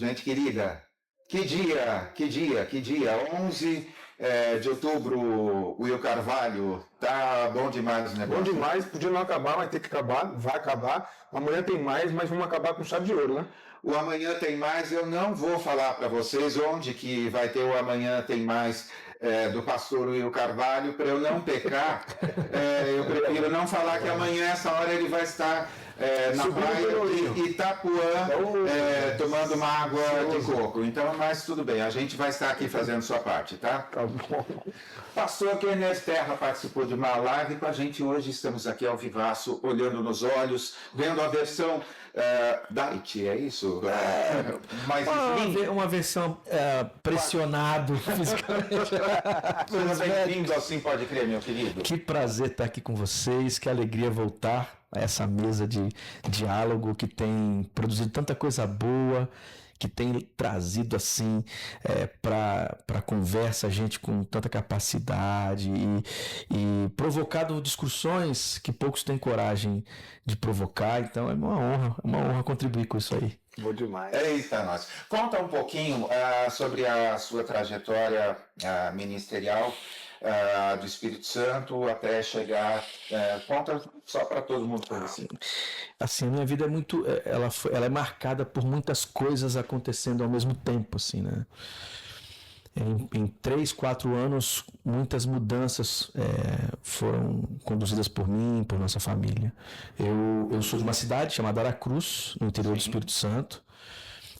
Gente querida, que dia, 11 de outubro, Will Carvalho, tá bom demais o Bom negócio. demais, podia não acabar, mas tem que acabar, vai acabar. Amanhã tem mais, mas vamos acabar com chave de ouro, né? O Amanhã Tem Mais, eu não vou falar para vocês onde que vai ter o Amanhã Tem Mais do pastor Will Carvalho, para eu não pecar. Eu prefiro não falar que amanhã, essa hora, ele vai estar na Subindo praia pelo de Rio. Itapuã, tomando uma água de coco. Então, mas tudo bem, a gente vai estar aqui fazendo sua parte, tá? Tá bom. Pastor Kenneth Terra participou de uma live com a gente hoje. Estamos aqui ao vivaço, olhando nos olhos, vendo a versão Diet, é isso? Mas Uma versão pressionado fisicamente. seja bem-vindo ao Sim Pode Crer, meu querido. Que prazer estar aqui com vocês, que alegria voltar a essa mesa de diálogo que tem produzido tanta coisa boa, que tem trazido assim para a conversa a gente com tanta capacidade e provocado discussões que poucos têm coragem de provocar. Então é uma honra contribuir com isso aí. Bom demais. Eita, nós. Conta um pouquinho sobre a sua trajetória ministerial do Espírito Santo até chegar. Conta só para todo mundo conhecer. Assim, a minha vida é muito, ela é marcada por muitas coisas acontecendo ao mesmo tempo, assim, né? Em 3, 4 anos, muitas mudanças foram conduzidas por mim, por nossa família. Eu sou de uma cidade chamada Aracruz, no interior do Espírito Santo.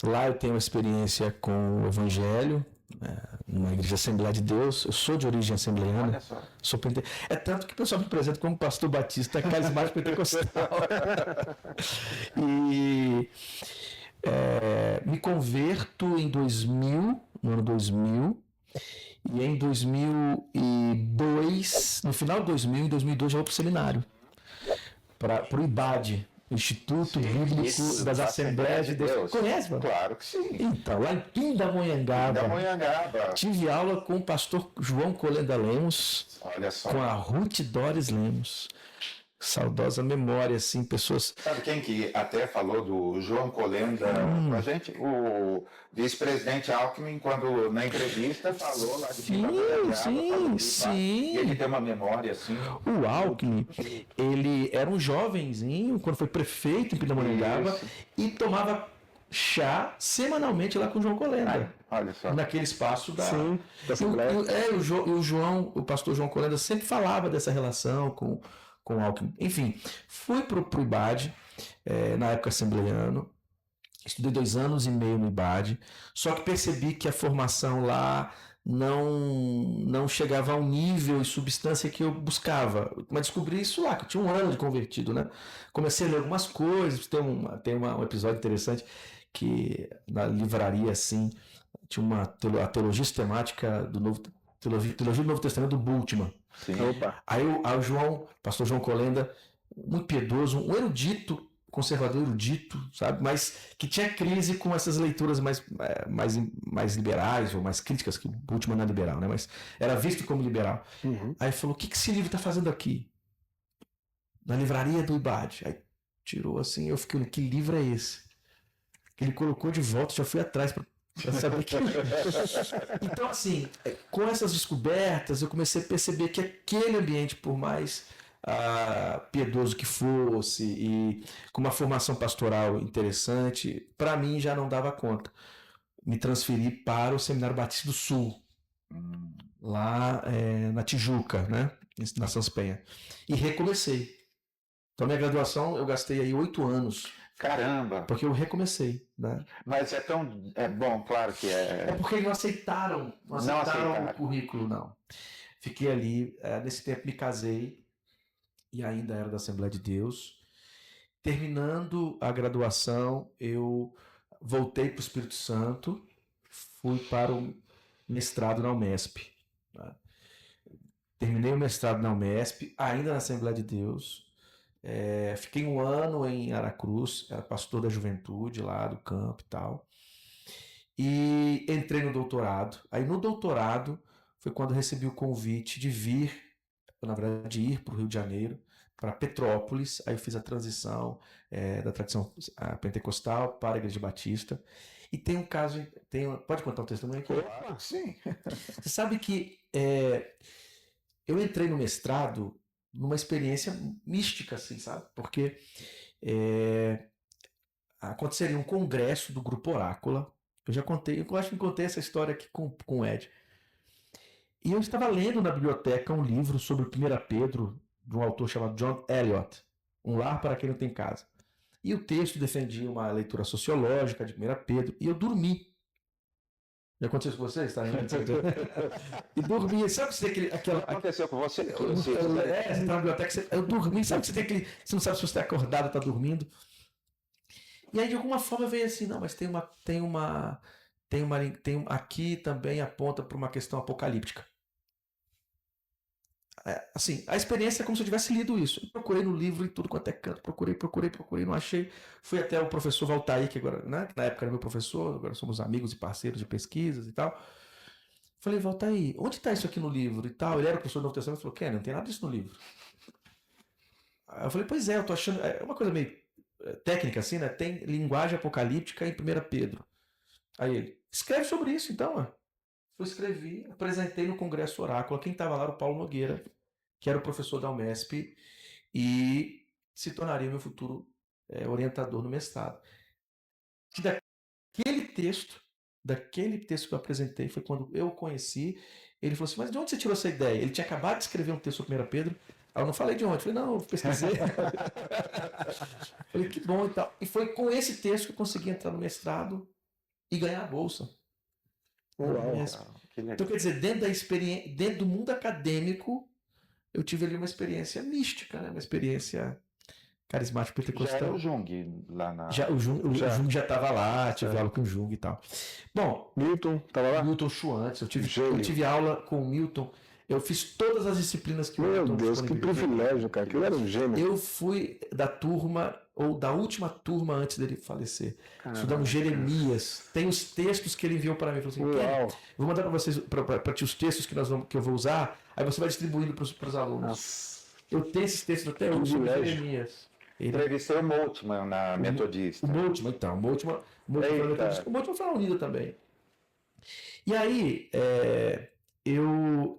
Lá eu tenho uma experiência com o Evangelho, numa igreja Assembleia de Deus. Eu sou de origem assembleiana. Olha só. É tanto que o pessoal me apresenta como pastor batista carismático pentecostal. E me converto no ano 2000, e em 2002, no final de 2000, em 2002 eu vou para o seminário, para o IBAD, Instituto Bíblico das Assembleias de Deus. Conhece, mano? Claro que sim. Então, lá em Pindamonhangaba, tive aula com o pastor João Colenda Lemos, Olha só. com a Ruth Doris Lemos. Saudosa memória, assim, pessoas... Sabe quem que até falou do João Colenda com a gente? O vice-presidente Alckmin, quando na entrevista falou lá de Sim. E ele tem uma memória assim. O Alckmin, ele era um jovenzinho quando foi prefeito em Pindamonhangaba e tomava chá semanalmente lá com o João Colenda. Olha só. Naquele espaço da... Sim, da Assembleia. O pastor João Colenda sempre falava dessa relação com o Alckmin. Enfim, fui pro IBAD, na época assembleiano, estudei 2 anos e meio no IBAD, só que percebi que a formação lá não chegava ao nível e substância que eu buscava. Mas descobri isso lá, que eu tinha 1 ano de convertido, né? Comecei a ler algumas coisas, tem um episódio interessante que na livraria, assim, tinha a teologia sistemática teologia do Novo Testamento do Bultmann. Sim. Opa. Aí o pastor João Colenda, muito piedoso, um erudito, conservador erudito, sabe? Mas que tinha crise com essas leituras mais liberais ou mais críticas, que o Bultmann não é liberal, né? Mas era visto como liberal. Uhum. Aí falou, o que esse livro está fazendo aqui? Na livraria do IBAD. Aí tirou assim, eu fiquei olhando, que livro é esse? Que ele colocou de volta, já fui atrás para saber que... Então, assim, com essas descobertas, eu comecei a perceber que aquele ambiente, por mais piedoso que fosse e com uma formação pastoral interessante, para mim já não dava conta. Me transferi para o Seminário Batista do Sul, lá na Tijuca, né? Na Sanspenha. E recomecei. Então, minha graduação, eu gastei aí 8 anos. Caramba! Porque eu recomecei, né? Mas é bom, claro que é. É porque não aceitaram o currículo, não. Fiquei ali, nesse tempo me casei, e ainda era da Assembleia de Deus. Terminando a graduação, eu voltei para o Espírito Santo, fui para o mestrado na Unesp. Né? Terminei o mestrado na Unesp, ainda na Assembleia de Deus. Fiquei 1 ano em Aracruz, era pastor da juventude lá do campo e tal. E entrei no doutorado. Aí no doutorado foi quando recebi o convite de vir, na verdade, de ir para o Rio de Janeiro, para Petrópolis, aí eu fiz a transição da tradição pentecostal para a Igreja Batista. E tem um caso, pode contar um testemunho aqui? Claro, sim. Você sabe que eu entrei no mestrado numa experiência mística, assim, sabe? Porque aconteceria um congresso do Grupo Orácula. Eu já contei, eu acho que contei essa história aqui com o Ed. E eu estava lendo na biblioteca um livro sobre 1 Pedro, de um autor chamado John Eliot, Um Lar para Quem Não Tem Casa. E o texto defendia uma leitura sociológica de 1 Pedro, e eu dormi. Já aconteceu com vocês? Tá? E dormi. Sabe que você tem aquela. Aconteceu com você? Você tá na biblioteca, eu dormi. Sabe que você tem aquele. Você não sabe se você está acordado ou está dormindo. E aí, de alguma forma, veio assim, não, mas aqui também aponta para uma questão apocalíptica. Assim, a experiência é como se eu tivesse lido isso. Eu procurei no livro e tudo quanto é canto, procurei, não achei. Fui até o professor Valtair, que agora, né, na época era meu professor, agora somos amigos e parceiros de pesquisas e tal. Falei, Valtair, onde está isso aqui no livro e tal? Ele era o professor do Novo Testamento e falou, Ken, não tem nada disso no livro. Aí eu falei, pois é, eu tô achando. É uma coisa meio técnica assim, né? Tem linguagem apocalíptica em 1 Pedro. Aí ele, escreve sobre isso então, ó. Eu escrevi, apresentei no Congresso Oráculo. Quem estava lá era o Paulo Nogueira, que era o professor da UMESP e se tornaria meu futuro orientador no mestrado. E daquele texto que eu apresentei, foi quando eu o conheci. Ele falou assim, mas de onde você tirou essa ideia? Ele tinha acabado de escrever um texto sobre 1 Pedro. Aí eu não falei de onde. Eu falei, não, eu pesquisei. Falei, que bom e tal. E foi com esse texto que eu consegui entrar no mestrado e ganhar a bolsa. Uau. Então, quer dizer, dentro do mundo acadêmico, eu tive ali uma experiência mística, né? Uma experiência carismática pentecostal. Já era o Jung lá na... O Jung já estava lá, tive aula com o Jung e tal. Bom, Milton, estava lá? Milton Schwantz, eu tive aula com o Milton. Eu fiz todas as disciplines que o Milton Meu Deus, que privilégio, cara. Aquilo era um gênio. Eu fui da turma, ou da última turma antes dele falecer. Estudamos Jeremias. Tem os textos que ele enviou para mim. Ele falou assim, vou mandar para vocês, para ti os textos que eu vou usar, aí você vai distribuindo para os alunos. Nossa. Eu tenho esses textos até hoje sobre Jeremias. Entrevistei o Moltmann na Metodista. O Moltmann foi na Unida também. E aí, eu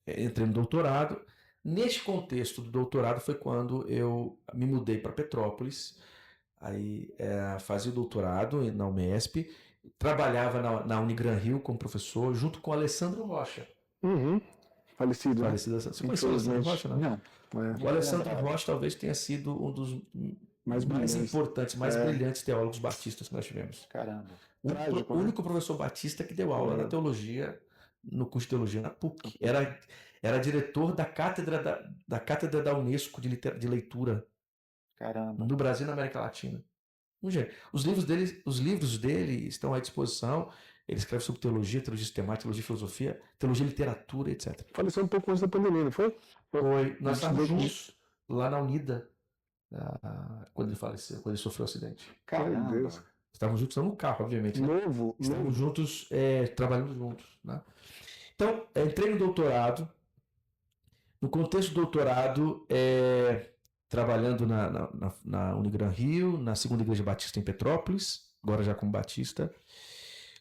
entrei no doutorado. Neste contexto do doutorado foi quando eu me mudei para Petrópolis. Aí fazia o doutorado na UMESP, trabalhava na Unigran Rio como professor, junto com o Alessandro Rocha. Falecido. Você conheceu o Alessandro Rocha, não? O Alessandro Rocha talvez tenha sido um dos mais importantes, mais brilhantes teólogos batistas que nós tivemos. Caramba. O único professor batista que deu aula na teologia, no curso de teologia na PUC. Era diretor da cátedra da Unesco de leitura. Caramba. No Brasil e na América Latina. Os livros dele estão à disposição. Ele escreve sobre teologia sistemática, teologia filosofia, teologia literatura, etc. Faleceu um pouco antes da pandemia, não foi? Foi. Nós estávamos juntos lá na Unida, quando ele faleceu, quando ele sofreu o acidente. Caramba. Meu Deus. Estávamos juntos no carro, obviamente. Né? Estávamos juntos, trabalhando juntos. Né? Então, entrei no doutorado. No contexto do doutorado, trabalhando na Unigran Rio, na Segunda Igreja Batista em Petrópolis, agora já como batista,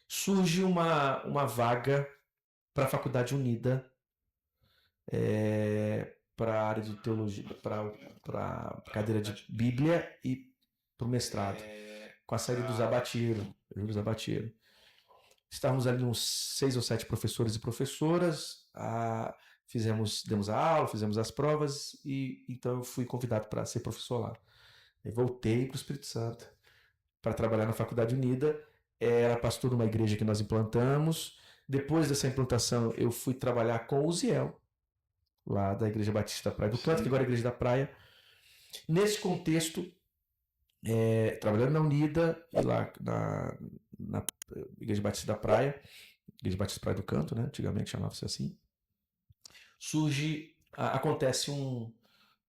surge uma vaga para a Faculdade Unida, para a área de teologia, para a cadeira de Bíblia e para o mestrado, com a saída do Zabatiero. Estávamos ali uns 6 ou 7 professores e professoras, demos a aula, fizemos as provas e então eu fui convidado para ser professor lá. Aí voltei para o Espírito Santo para trabalhar na Faculdade Unida. Era pastor numa igreja que nós implantamos. Depois dessa implantação, eu fui trabalhar com o Uziel, lá da Igreja Batista da Praia do Canto, que agora é a Igreja da Praia. Nesse contexto, trabalhando na Unida e lá na Igreja Batista da Praia, Igreja Batista da Praia do Canto, né? Antigamente chamava-se assim. Acontece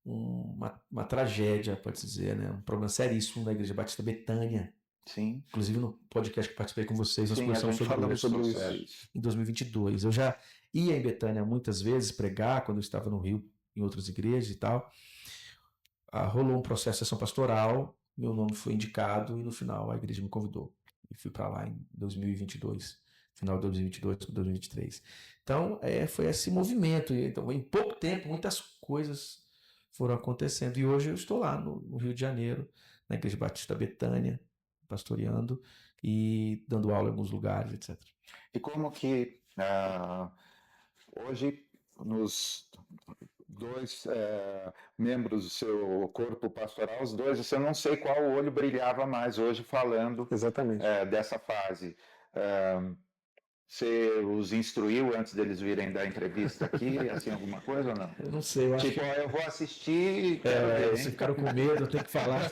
uma tragédia, pode-se dizer, né? Um problema seríssimo na Igreja Batista Betânia. Sim. Inclusive no podcast que participei com vocês, nós conversamos sobre isso em 2022. Eu já ia em Betânia muitas vezes pregar, quando eu estava no Rio, em outras igrejas e tal. rolou um processo de sessão pastoral, meu nome foi indicado e no final a igreja me convidou. E fui para lá em 2022, final de 2022, 2023. Então, foi esse movimento. Então, em pouco tempo, muitas coisas foram acontecendo. E hoje eu estou lá no Rio de Janeiro, na Igreja Batista Betânia, pastoreando e dando aula em alguns lugares, etc. E como que hoje nos dois membros do seu corpo pastoral, os dois, eu não sei qual olho brilhava mais hoje falando Exatamente. dessa fase. Você os instruiu antes deles virem dar entrevista aqui, assim, alguma coisa ou não? Eu não sei, eu acho Tipo, que eu vou assistir e quero ver, vocês hein? ficaram com medo, eu tenho que falar.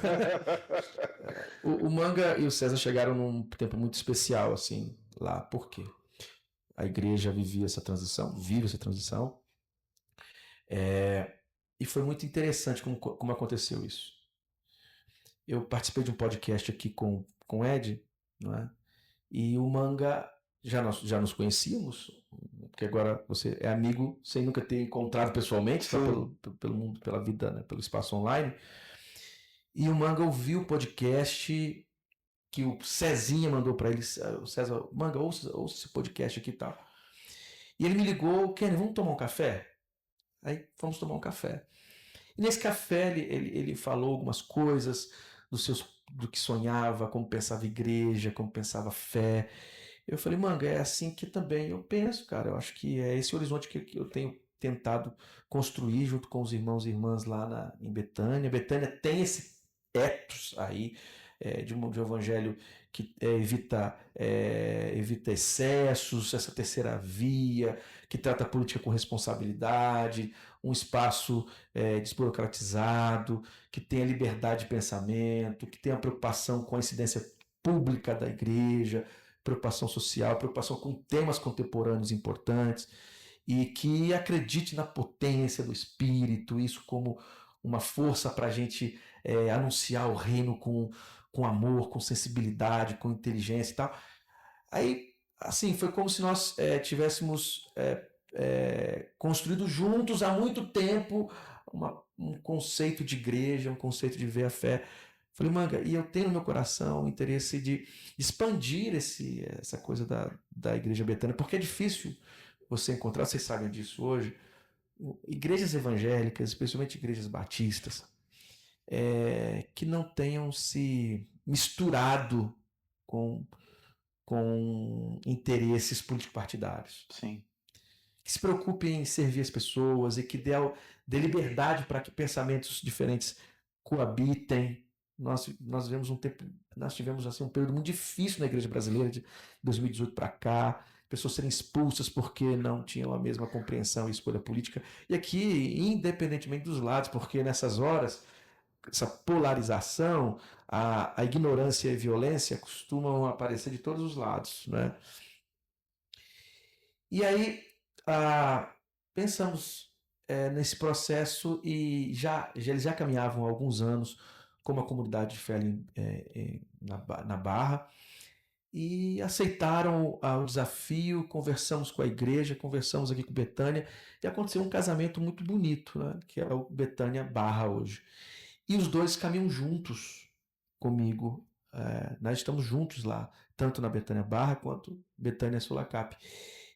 O Manga e o César chegaram num tempo muito especial, assim, lá. Por quê? A igreja vivia essa transição, vive essa transição. E foi muito interessante como aconteceu isso. Eu participei de um podcast aqui com o Ed, não é? E o Manga, já nos conhecíamos, porque agora você é amigo sem nunca ter encontrado pessoalmente, só pelo mundo, pela vida, né? Pelo espaço online. E o Manga ouviu o podcast que o Cezinha mandou para ele. O César, Manga, ouça esse podcast aqui e tal. E ele me ligou, Kenny, vamos tomar um café? Aí fomos tomar um café. E nesse café ele falou algumas coisas do que sonhava, como pensava igreja, como pensava fé. Eu falei, Manga, é assim que também eu penso, cara. Eu acho que é esse horizonte que eu tenho tentado construir junto com os irmãos e irmãs lá em Betânia. Betânia tem esse ethos aí de um evangelho que evita excessos, essa terceira via, que trata a política com responsabilidade, um espaço desburocratizado, que tenha liberdade de pensamento, que tenha preocupação com a incidência pública da igreja, preocupação social, preocupação com temas contemporâneos importantes e que acredite na potência do Espírito, isso como uma força para a gente anunciar o reino com amor, com sensibilidade, com inteligência e tal. Aí, assim, foi como se nós tivéssemos construído juntos há muito tempo um conceito de igreja, um conceito de ver a fé. Falei, Manga, e eu tenho no meu coração o interesse de expandir essa coisa da Igreja Betânia, porque é difícil você encontrar, vocês sabem disso hoje, igrejas evangélicas, especialmente igrejas batistas, que não tenham se misturado com interesses político-partidários. Sim. Que se preocupe em servir as pessoas e que dê liberdade para que pensamentos diferentes coabitem. Nós tivemos assim, um período muito difícil na igreja brasileira de 2018 para cá, pessoas serem expulsas porque não tinham a mesma compreensão e escolha política. E aqui, independentemente dos lados, porque nessas horas, essa polarização, a ignorância e a violência costumam aparecer de todos os lados, né? E aí pensamos nesse processo e eles já caminhavam há alguns anos como a comunidade de fé na Barra e aceitaram o desafio, conversamos com a igreja, conversamos aqui com Betânia e aconteceu um casamento muito bonito, né, que é o Betânia Barra hoje. E os dois caminham juntos comigo, nós estamos juntos lá, tanto na Betânia Barra quanto Betânia Sulacap.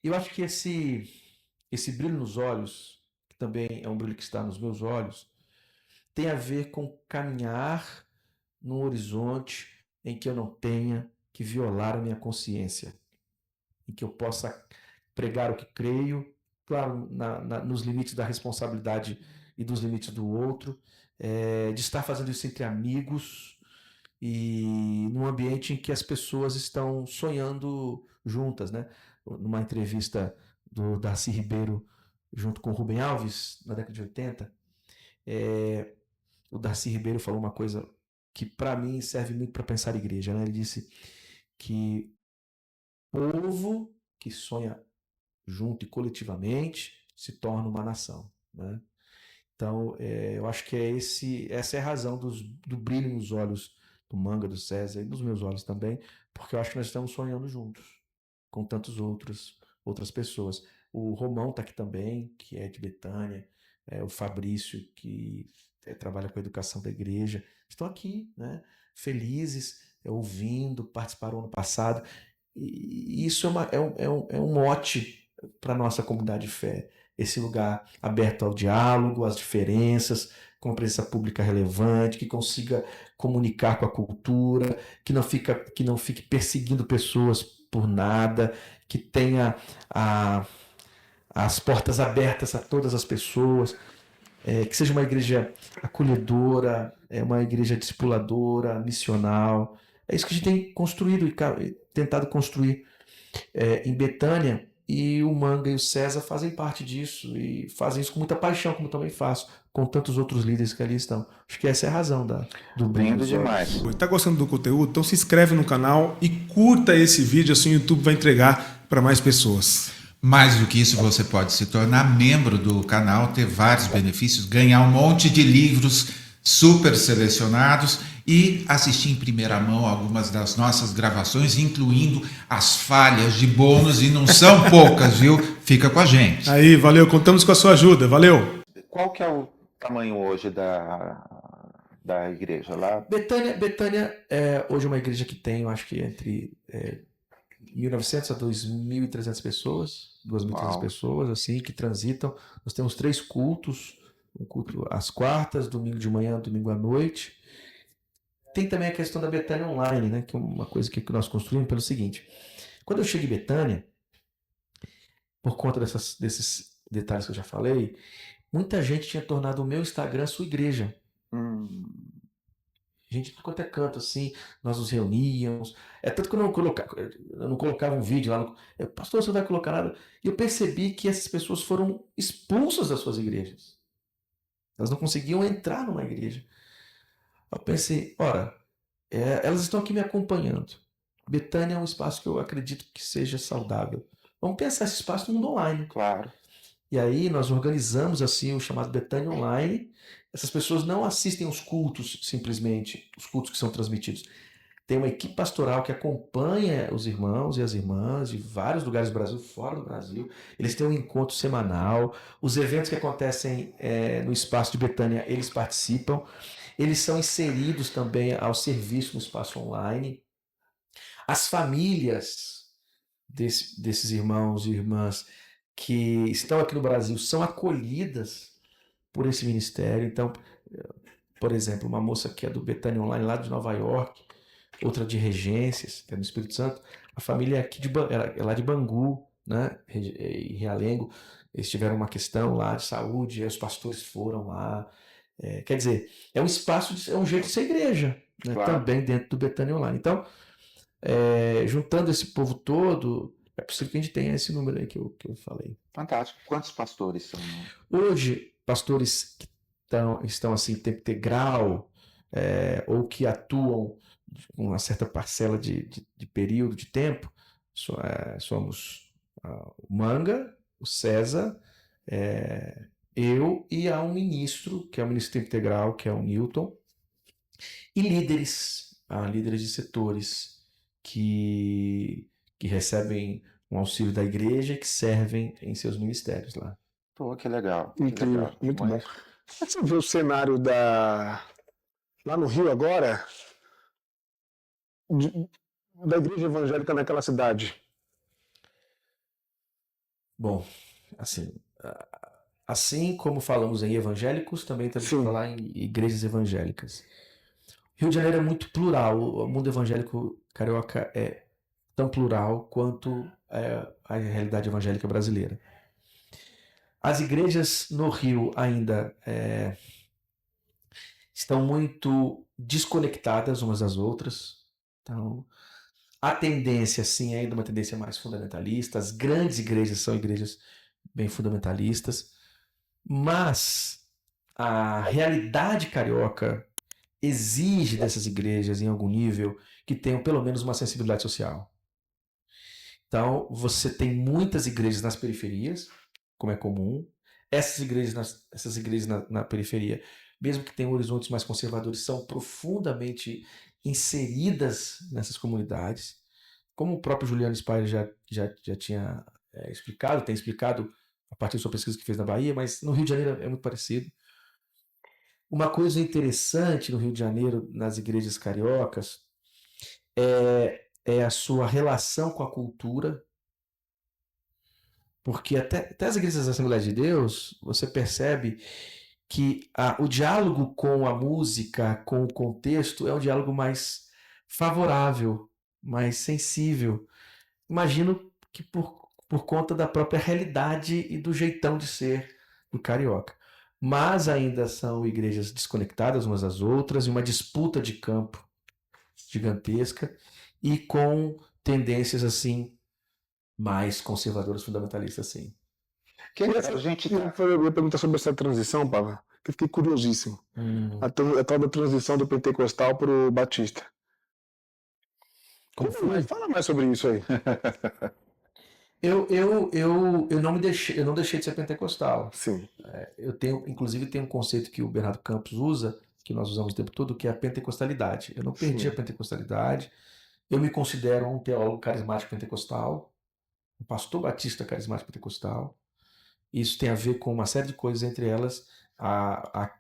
Eu acho que esse brilho nos olhos, que também é um brilho que está nos meus olhos, tem a ver com caminhar num horizonte em que eu não tenha que violar a minha consciência, em que eu possa pregar o que creio, claro, nos limites da responsabilidade e dos limites do outro, de estar fazendo isso entre amigos e num ambiente em que as pessoas estão sonhando juntas, né? Numa entrevista do Darcy Ribeiro junto com o Rubem Alves, na década de 80, o Darcy Ribeiro falou uma coisa que para mim serve muito para pensar a igreja, né? Ele disse que povo que sonha junto e coletivamente se torna uma nação, né? Então, eu acho que essa é a razão do brilho nos olhos do Manga, do César e dos meus olhos também, porque eu acho que nós estamos sonhando juntos, com tantas outras pessoas. O Romão está aqui também, que é de Betânia, o Fabrício, que trabalha com a educação da igreja, estão aqui, né, felizes, ouvindo, participaram ano passado. E isso é um mote para a nossa comunidade de fé. Esse lugar aberto ao diálogo, às diferenças, com uma presença pública relevante, que consiga comunicar com a cultura, que não fique perseguindo pessoas por nada, que tenha as portas abertas a todas as pessoas, que seja uma igreja acolhedora, uma igreja discipuladora, missional. É isso que a gente tem construído e tentado construir em Betânia, e o Manga e o César fazem parte disso e fazem isso com muita paixão, como eu também faço, com tantos outros líderes que ali estão. Acho que essa é a razão do brilho Lindo dos olhos. demais. Tá gostando do conteúdo? Então se inscreve no canal e curta esse vídeo, assim o YouTube vai entregar para mais pessoas. Mais do que isso, você pode se tornar membro do canal, ter vários benefícios, ganhar um monte de livros super selecionados e assistir em primeira mão algumas das nossas gravações, incluindo as falhas de bônus, e não são poucas, viu? Fica com a gente. Aí, valeu, contamos com a sua ajuda, valeu! Qual que é o tamanho hoje da igreja lá? Betânia é hoje uma igreja que tem, eu acho que entre 1.900 a 2.300 pessoas, 2.300 Uau. pessoas, assim, que transitam. Nós temos 3 cultos, um culto às quartas, domingo de manhã, domingo à noite. Tem também a questão da Betânia Online, né, que é uma coisa que nós construímos pelo seguinte. Quando eu chego em Betânia, por conta desses detalhes que eu já falei, muita gente tinha tornado o meu Instagram sua igreja. Gente de quanto é canto, assim, nós nos reuníamos. Tanto que eu não colocava um vídeo lá. Pastor, você não vai colocar nada. E eu percebi que essas pessoas foram expulsas das suas igrejas. Elas não conseguiam entrar numa igreja. Eu pensei, ora, elas estão aqui me acompanhando. Betânia é um espaço que eu acredito que seja saudável. Vamos pensar esse espaço no mundo online. Claro. E aí nós organizamos assim o chamado Betânia Online. Essas pessoas não assistem os cultos simplesmente, os cultos que são transmitidos. Tem uma equipe pastoral que acompanha os irmãos e as irmãs de vários lugares do Brasil, fora do Brasil. Eles têm um encontro semanal. Os eventos que acontecem no espaço de Betânia, eles participam. Eles são inseridos também ao serviço no espaço online. As famílias desses irmãos e irmãs que estão aqui no Brasil são acolhidas por esse ministério. Então, por exemplo, uma moça que é do Betânia Online lá de Nova York, outra de Regências, que é no Espírito Santo, a família é aqui é lá de Bangu, né, em Realengo. Eles tiveram uma questão lá de saúde, aí os pastores foram lá. Quer dizer, é um espaço, é um jeito de ser igreja, né, Claro. também dentro do Betânia Online. Então, juntando esse povo todo, é possível que a gente tenha esse número aí que eu falei. Fantástico. Quantos pastores são? Hoje, pastores que estão assim, em tempo integral, ou que atuam com uma certa parcela de período de tempo, somos o Manga, o César, eu e há um ministro, que é o ministro de tempo integral, que é o Newton, e líderes de setores que recebem um auxílio da igreja e que servem em seus ministérios lá. Pô, que legal. Que Incrível, legal. muito bom. Como é que você vê o cenário lá no Rio agora, da igreja evangélica naquela cidade? Bom, assim como falamos em evangélicos, também temos que Sim. falar em igrejas evangélicas. Rio de Janeiro é muito plural, o mundo evangélico carioca é tão plural quanto a realidade evangélica brasileira. As igrejas no Rio ainda estão muito desconectadas umas das outras. Então, a tendência, sim, é ainda uma tendência mais fundamentalista. As grandes igrejas são igrejas bem fundamentalistas, mas a realidade carioca exige dessas igrejas, em algum nível, que tenham pelo menos uma sensibilidade social. Então, você tem muitas igrejas nas periferias, como é comum. Essas igrejas na periferia, mesmo que tenham horizontes mais conservadores, são profundamente inseridas nessas comunidades. Como o próprio Juliano Spire já tinha tem explicado a partir da sua pesquisa que fez na Bahia, mas no Rio de Janeiro é muito parecido. uma coisa interessante no Rio de Janeiro, nas igrejas cariocas, é a sua relação com a cultura, porque até as igrejas da Assembleia de Deus, você percebe que o diálogo com a música, com o contexto, é um diálogo mais favorável, mais sensível. Imagino que por conta da própria realidade e do jeitão de ser do carioca. Mas ainda são igrejas desconectadas umas das outras, e uma disputa de campo gigantesca, e com tendências assim mais conservadoras, fundamentalistas, assim. A gente tá... Eu ia perguntar sobre essa transição, Pava, que eu fiquei curiosíssimo. A tal da transição do pentecostal para o batista. Como foi? Fala mais sobre isso aí. Eu não deixei de ser pentecostal. Sim. Inclusive tem um conceito que o Bernardo Campos usa, que nós usamos o tempo todo, que é a pentecostalidade. Eu não perdi a pentecostalidade. Eu me considero um teólogo carismático pentecostal, um pastor batista carismático pentecostal. Isso tem a ver com uma série de coisas, entre elas a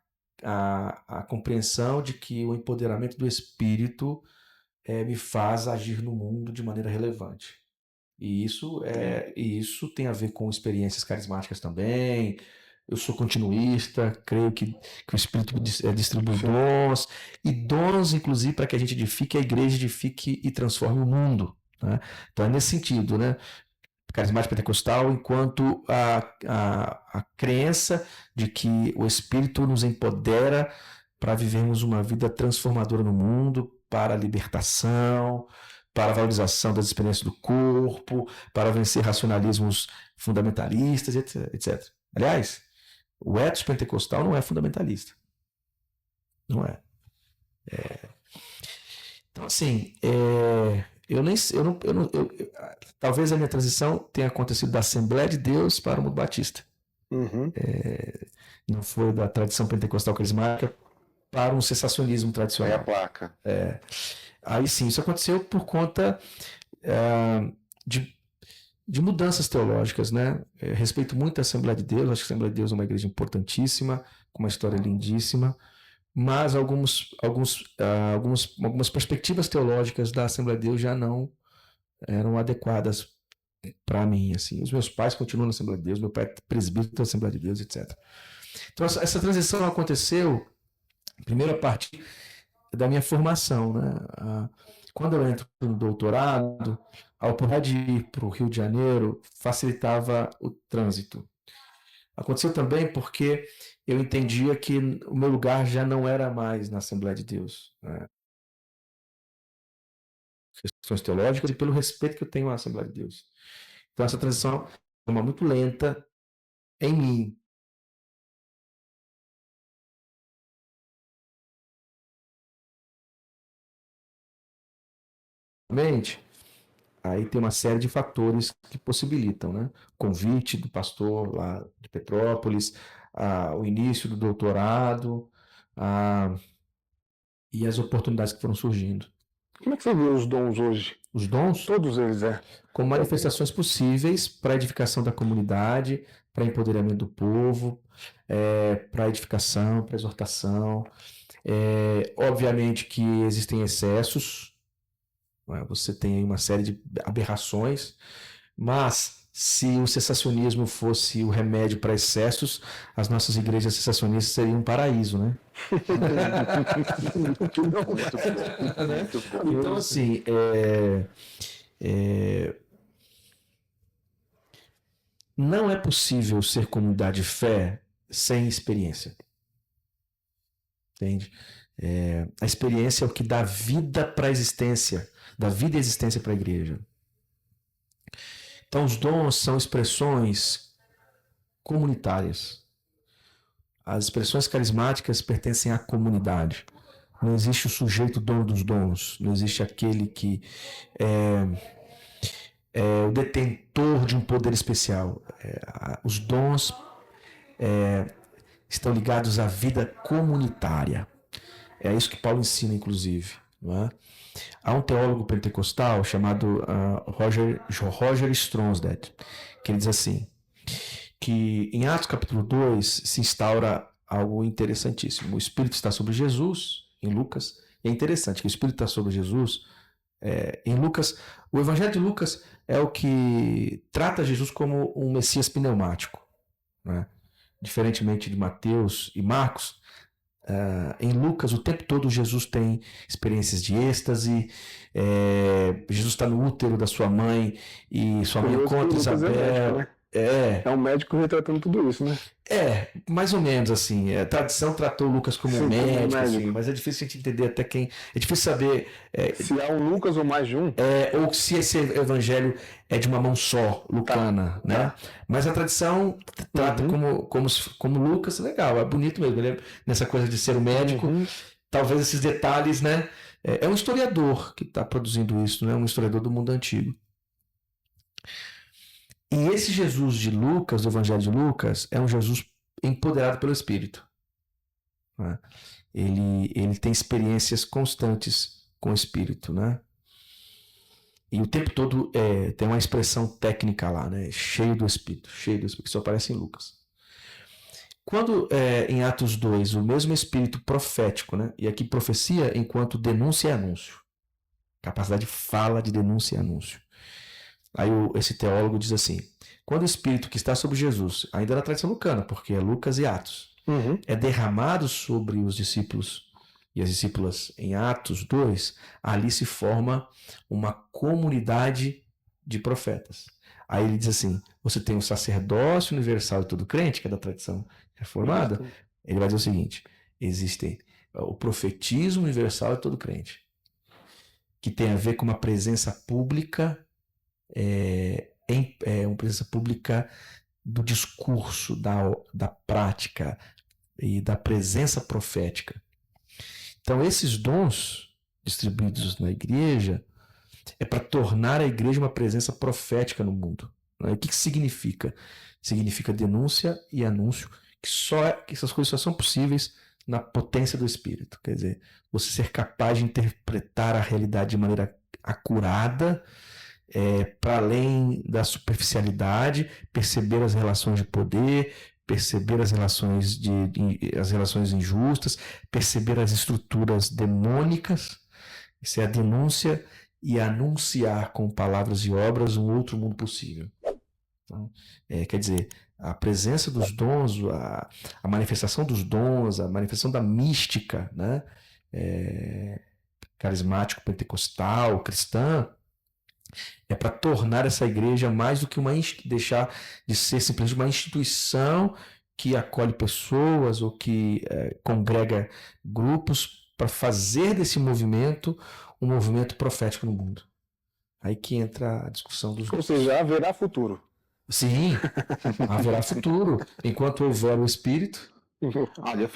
compreensão de que o empoderamento do Espírito me faz agir no mundo de maneira relevante. E isso tem a ver com experiências carismáticas também. Eu sou continuista, creio que o Espírito distribui dons, e dons, inclusive, para que a gente edifique, a igreja edifique e transforme o mundo, né? Então é nesse sentido, né? Carismático pentecostal, enquanto a crença de que o Espírito nos empodera para vivermos uma vida transformadora no mundo, para a libertação, para a valorização das experiências do corpo, para vencer racionalismos fundamentalistas, etc. Aliás, o ethos pentecostal não é fundamentalista. Não é. Então, assim, talvez a minha transição tenha acontecido da Assembleia de Deus para o mundo batista. Não foi da tradição pentecostal carismática para um sensacionismo tradicional. É a placa. Aí sim, isso aconteceu por conta de mudanças teológicas, né? Respeito muito a Assembleia de Deus, acho que a Assembleia de Deus é uma igreja importantíssima, com uma história lindíssima, mas algumas perspectivas teológicas da Assembleia de Deus já não eram adequadas para mim, assim. Os meus pais continuam na Assembleia de Deus, meu pai é presbítero da Assembleia de Deus, etc. Então essa transição aconteceu primeiro a partir da minha formação, né? Quando eu entro no doutorado, a oportunidade de ir para o Rio de Janeiro facilitava o trânsito. Aconteceu também porque eu entendia que o meu lugar já não era mais na Assembleia de Deus, né? Questões teológicas e pelo respeito que eu tenho à Assembleia de Deus. Então essa transição é muito lenta em mim. Aí tem uma série de fatores que possibilitam, né? Convite do pastor lá de Petrópolis, o início do doutorado, e as oportunidades que foram surgindo. Como é que você vê os dons hoje? Os dons? Todos eles, como manifestações possíveis para a edificação da comunidade, para empoderamento do povo, para edificação, para exortação. Obviamente que existem excessos, você tem uma série de aberrações, mas se o cessacionismo fosse o remédio para excessos, as nossas igrejas cessacionistas seriam um paraíso, né? Então, assim, não é possível ser comunidade de fé sem experiência. Entende? A experiência é o que dá vida para a existência, dá vida e existência para a igreja. Então, os dons são expressões comunitárias. As expressões carismáticas pertencem à comunidade. Não existe o sujeito dono dos dons. Não existe aquele que é o detentor de um poder especial. Os dons estão ligados à vida comunitária. É isso que Paulo ensina, inclusive. Não é? Há um teólogo pentecostal chamado Roger Stronsted, que ele diz assim, que em Atos capítulo 2 se instaura algo interessantíssimo. O Espírito está sobre Jesus, em Lucas. É interessante que o Espírito está sobre Jesus. Em Lucas, o Evangelho de Lucas é o que trata Jesus como um Messias pneumático, né? Diferentemente de Mateus e Marcos, em Lucas o tempo todo Jesus tem experiências de êxtase, Jesus está no útero da sua mãe e sua mãe Curioso que conta Lucas é médico, Isabel. né? É um médico retratando tudo isso, né? Mais ou menos assim. A tradição tratou Lucas como Sim, um como um médico, assim, médico. mas é difícil a gente entender até quem. É difícil saber Se há um Lucas ou mais de um, ou se esse evangelho é de uma mão só, lucana, né? Mas a tradição trata como Lucas, legal, é bonito mesmo. Ele nessa coisa de ser um médico, talvez esses detalhes, né? É um historiador que está produzindo isso, né? Um historiador do mundo antigo. E esse Jesus de Lucas, do Evangelho de Lucas, é um Jesus empoderado pelo Espírito, né? Ele tem experiências constantes com o Espírito, né? E o tempo todo tem uma expressão técnica lá, né? Cheio do Espírito, que só aparece em Lucas. Quando em Atos 2, o mesmo Espírito profético, né? E aqui profecia enquanto denúncia e anúncio. Capacidade de fala, de denúncia e anúncio. Aí esse teólogo diz assim: quando o Espírito que está sobre Jesus, ainda na tradição lucana, porque é Lucas e Atos, é derramado sobre os discípulos e as discípulas em Atos 2, ali se forma uma comunidade de profetas. Aí ele diz assim: você tem o sacerdócio universal de todo crente, que é da tradição reformada. Ele vai dizer o seguinte: existe o profetismo universal de todo crente, que tem a ver com uma presença pública, uma presença pública do discurso, da prática e da presença profética. Então, esses dons distribuídos na igreja é para tornar a igreja uma presença profética no mundo. Né? O que significa? Significa denúncia e anúncio, que essas coisas só são possíveis na potência do Espírito. Quer dizer, você ser capaz de interpretar a realidade de maneira acurada, para além da superficialidade, perceber as relações de poder, perceber as relações as relações injustas, perceber as estruturas demônicas. Isso é a denúncia, e anunciar com palavras e obras um outro mundo possível. Então, quer dizer, a presença dos dons, a manifestação dos dons, a manifestação da mística, né? Carismático, pentecostal, cristã, é para tornar essa igreja mais do que deixar de ser simplesmente uma instituição que acolhe pessoas ou que congrega grupos, para fazer desse movimento um movimento profético no mundo. Aí que entra a discussão dos... Ou seja, haverá futuro. Sim, haverá futuro. Enquanto houver o Espírito... Olha,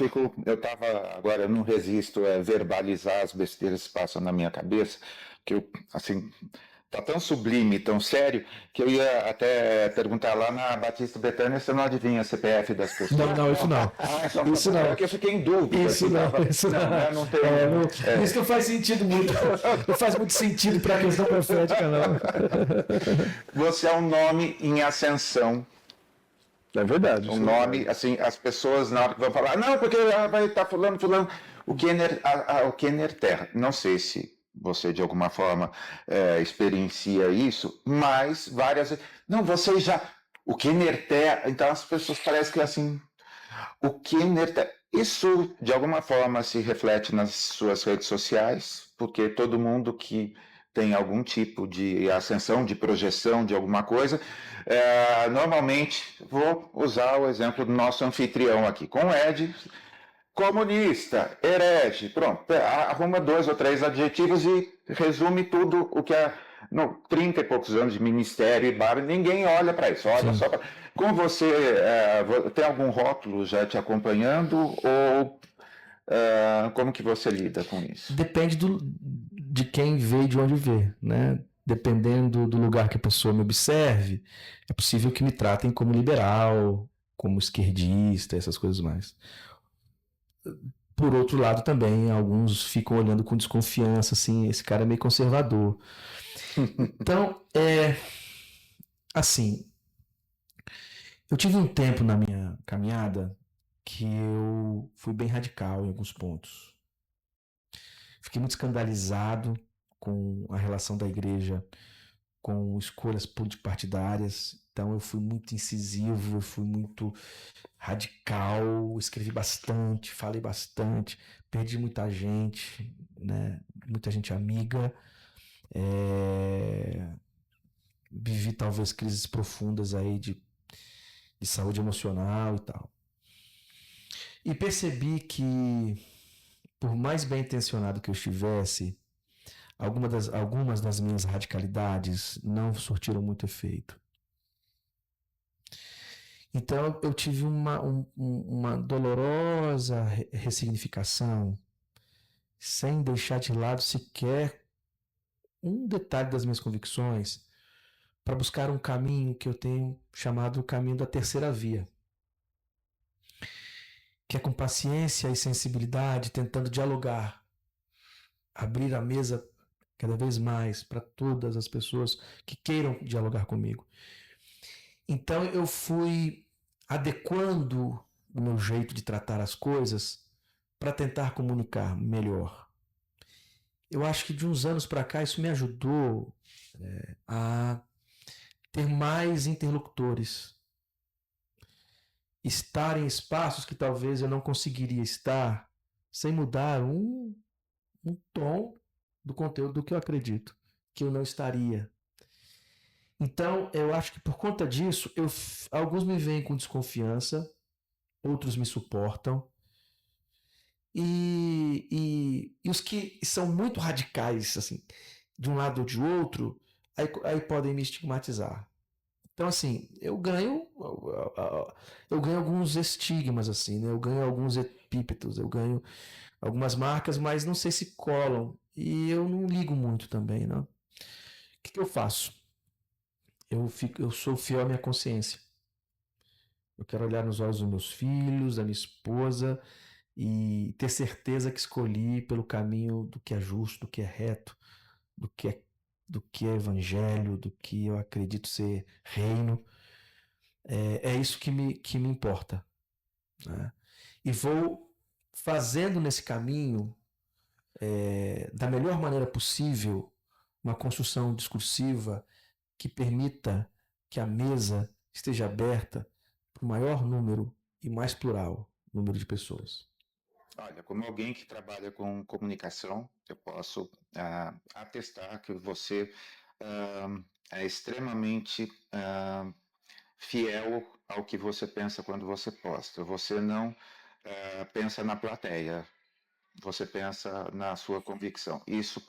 agora eu não resisto a verbalizar as besteiras que passam na minha cabeça, que eu, assim... Tá tão sublime, tão sério, que eu ia até perguntar lá na Batista Betânia se eu não adivinha a CPF das pessoas. Não, isso não. Isso não. Porque eu fiquei em dúvida. Isso não. Isso não faz sentido muito. Não faz muito sentido para a questão profética, não. Você é um nome em ascensão. É verdade. Um nome, assim, as pessoas na hora que vão falar, não, porque vai estar fulano, o Kenner Terra. Não sei se você de alguma forma experiencia isso, mas várias vezes. Não, você já. O Kenner Terra. Então as pessoas parecem que assim. O Kenner Terra. Isso de alguma forma se reflete nas suas redes sociais, porque todo mundo que tem algum tipo de ascensão, de projeção de alguma coisa, normalmente, vou usar o exemplo do nosso anfitrião aqui, com o Ed. Comunista, herege, pronto, arruma 2 ou 3 adjetivos e resume tudo o que é 30 e poucos anos de ministério e bar, ninguém olha para isso, olha só pra... Com você, tem algum rótulo já te acompanhando ou como que você lida com isso? Depende de quem vê e de onde vê, né? Dependendo do lugar que a pessoa me observe, é possível que me tratem como liberal, como esquerdista, essas coisas mais. Por outro lado também, alguns ficam olhando com desconfiança, assim, esse cara é meio conservador. Então, assim, eu tive um tempo na minha caminhada que eu fui bem radical em alguns pontos. Fiquei muito escandalizado com a relação da igreja com escolhas político-partidárias. Então eu fui muito incisivo, eu fui muito radical, escrevi bastante, falei bastante, perdi muita gente, né? Muita gente amiga. Vivi talvez crises profundas aí de saúde emocional e tal. E percebi que, por mais bem intencionado que eu estivesse, algumas das minhas radicalidades não surtiram muito efeito. Então eu tive uma dolorosa ressignificação, sem deixar de lado sequer um detalhe das minhas convicções, para buscar um caminho que eu tenho chamado o caminho da terceira via, que é com paciência e sensibilidade, tentando dialogar, abrir a mesa cada vez mais para todas as pessoas que queiram dialogar comigo. Então eu fui adequando o meu jeito de tratar as coisas para tentar comunicar melhor. Eu acho que de uns anos para cá isso me ajudou a ter mais interlocutores, estar em espaços que talvez eu não conseguiria estar sem mudar um tom do conteúdo do que eu acredito que eu não estaria. Então, eu acho que por conta disso, alguns me veem com desconfiança, outros me suportam, e os que são muito radicais, assim, de um lado ou de outro, aí podem me estigmatizar. Então, assim, eu ganho alguns estigmas, assim, né? Eu ganho alguns epítetos, eu ganho algumas marcas, mas não sei se colam. E eu não ligo muito também, né? O que eu faço? Eu sou fiel à minha consciência. Eu quero olhar nos olhos dos meus filhos, da minha esposa, e ter certeza que escolhi pelo caminho do que é justo, do que é reto, do que é evangelho, do que eu acredito ser reino. É isso que me importa, né? E vou fazendo nesse caminho, da melhor maneira possível, uma construção discursiva que permita que a mesa esteja aberta para o maior número e mais plural número de pessoas. Olha, como alguém que trabalha com comunicação, eu posso atestar que você é extremamente fiel ao que você pensa quando você posta. Você não pensa na plateia, você pensa na sua convicção. Isso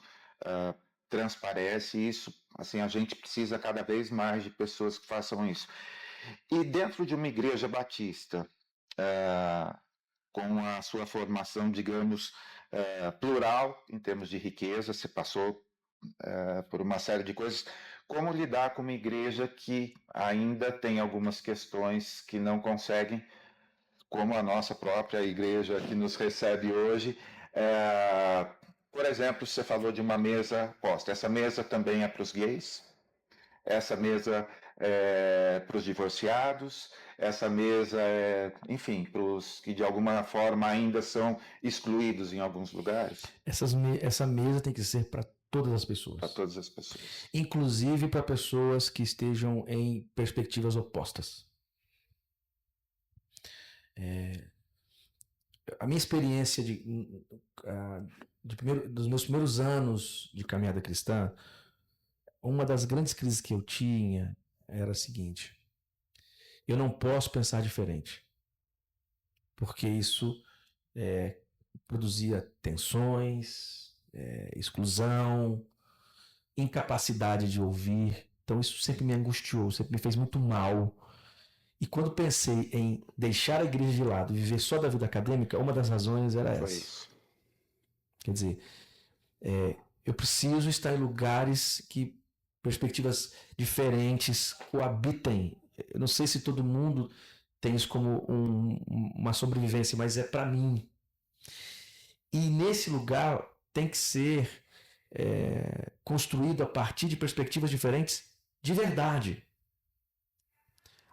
transparece, isso, assim, a gente precisa cada vez mais de pessoas que façam isso. E dentro de uma igreja batista, com a sua formação, digamos, plural em termos de riqueza, você passou por uma série de coisas. Como lidar com uma igreja que ainda tem algumas questões que não conseguem, como a nossa própria igreja que nos recebe hoje? Por exemplo, você falou de uma mesa posta. Essa mesa também é para os gays? Essa mesa é para os divorciados? Essa mesa é, enfim, para os que de alguma forma ainda são excluídos em alguns lugares? Essa mesa tem que ser para todas as pessoas. Para todas as pessoas. Inclusive para pessoas que estejam em perspectivas opostas. A minha experiência dos meus primeiros anos de caminhada cristã, uma das grandes crises que eu tinha era a seguinte: eu não posso pensar diferente, porque isso produzia tensões, exclusão, incapacidade de ouvir. Então isso sempre me angustiou, sempre me fez muito mal. E quando pensei em deixar a igreja de lado e viver só da vida acadêmica, uma das razões era essa. Isso. Quer dizer, eu preciso estar em lugares que perspectivas diferentes coabitem. Eu não sei se todo mundo tem isso como uma sobrevivência, mas é para mim. E nesse lugar tem que ser construído a partir de perspectivas diferentes de verdade.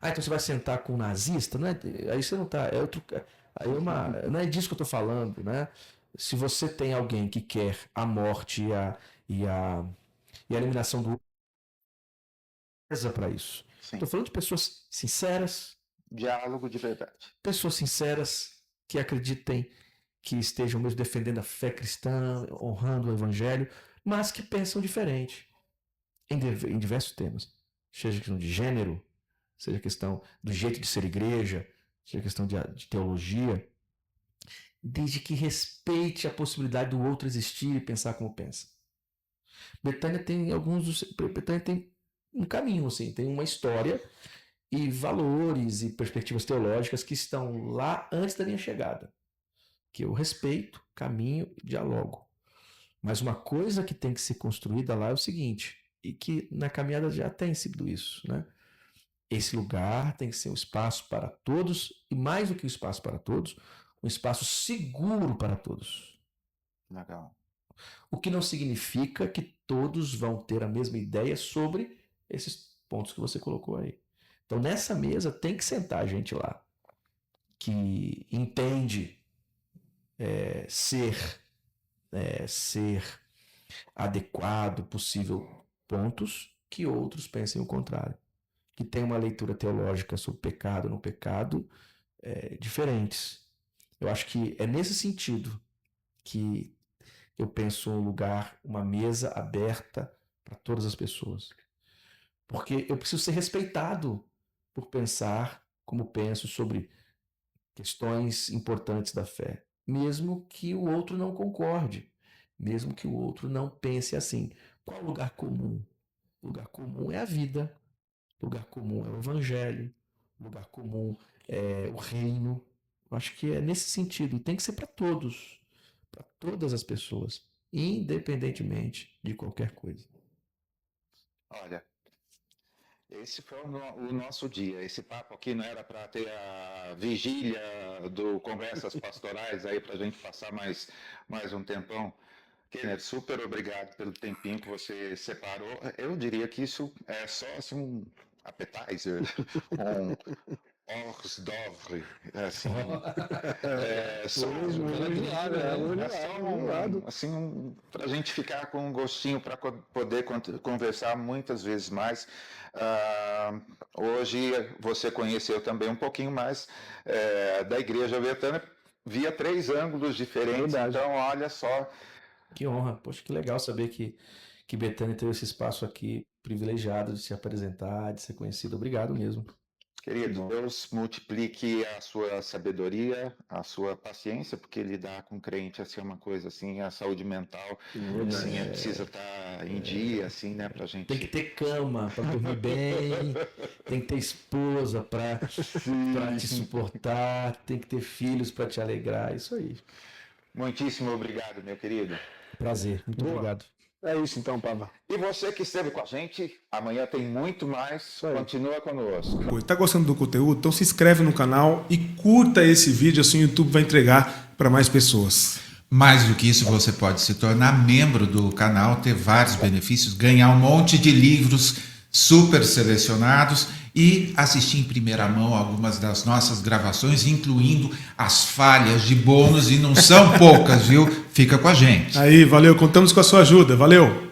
Então você vai sentar com um nazista, né? Aí você não tá. Aí não é disso que eu tô falando, né? Se você tem alguém que quer a morte e a eliminação do outro, para isso. Sim. Tô falando de pessoas sinceras, Diálogo de verdade. pessoas sinceras que acreditem, que estejam mesmo defendendo a fé cristã, honrando o evangelho, mas que pensam diferente em diversos temas. Seja questão de gênero, seja questão do jeito de ser igreja, seja questão de teologia, desde que respeite a possibilidade do outro existir e pensar como pensa. Betânia tem Betânia tem um caminho, assim, tem uma história e valores e perspectivas teológicas que estão lá antes da minha chegada, que eu respeito, caminho e dialogo. Mas uma coisa que tem que ser construída lá é o seguinte, e que na caminhada já tem sido isso, né? Esse lugar tem que ser um espaço para todos, e mais do que um espaço para todos, um espaço seguro para todos. Legal. O que não significa que todos vão ter a mesma ideia sobre esses pontos que você colocou aí. Então, nessa mesa tem que sentar gente lá que entende ser adequado, possível pontos, que outros pensem o contrário. Que tem uma leitura teológica sobre pecado no pecado diferentes. Eu acho que é nesse sentido que eu penso um lugar, uma mesa aberta para todas as pessoas. Porque eu preciso ser respeitado por pensar como penso sobre questões importantes da fé, mesmo que o outro não concorde, mesmo que o outro não pense assim. Qual o lugar comum? O lugar comum é a vida, o lugar comum é o evangelho, o lugar comum é o reino. Eu acho que é nesse sentido, e tem que ser para todos, para todas as pessoas, independentemente de qualquer coisa. Olha, esse foi o nosso dia. Esse papo aqui não era para ter a vigília do Conversas Pastorais aí para a gente passar mais um tempão. Kenneth, super obrigado pelo tempinho que você separou. Eu diria que isso é só assim, um appetizer, hors d'oeuvre, assim, para a gente ficar com um gostinho para poder conversar muitas vezes mais. Hoje você conheceu também um pouquinho mais da Igreja Betânia via 3 ângulos diferentes. Então, olha só. Que honra, poxa, que legal saber que Betânia teve esse espaço aqui privilegiado de se apresentar, de ser conhecido. Obrigado mesmo. Querido, Deus multiplique a sua sabedoria, a sua paciência, porque lidar com crente assim, é uma coisa assim, a saúde mental assim, precisa estar em dia, assim, né, pra gente... Tem que ter cama para dormir bem, tem que ter esposa para te suportar, tem que ter filhos para te alegrar, isso aí. Muitíssimo obrigado, meu querido. Prazer, muito obrigado. É isso então, Pava. E você que esteve com a gente, amanhã tem muito mais, continua conosco. Pô, tá gostando do conteúdo? Então se inscreve no canal e curta esse vídeo, assim o YouTube vai entregar para mais pessoas. Mais do que isso, você pode se tornar membro do canal, ter vários benefícios, ganhar um monte de livros super selecionados e assistir em primeira mão algumas das nossas gravações, incluindo as falhas de bônus, e não são poucas, viu? Fica com a gente. Aí, valeu, contamos com a sua ajuda, valeu!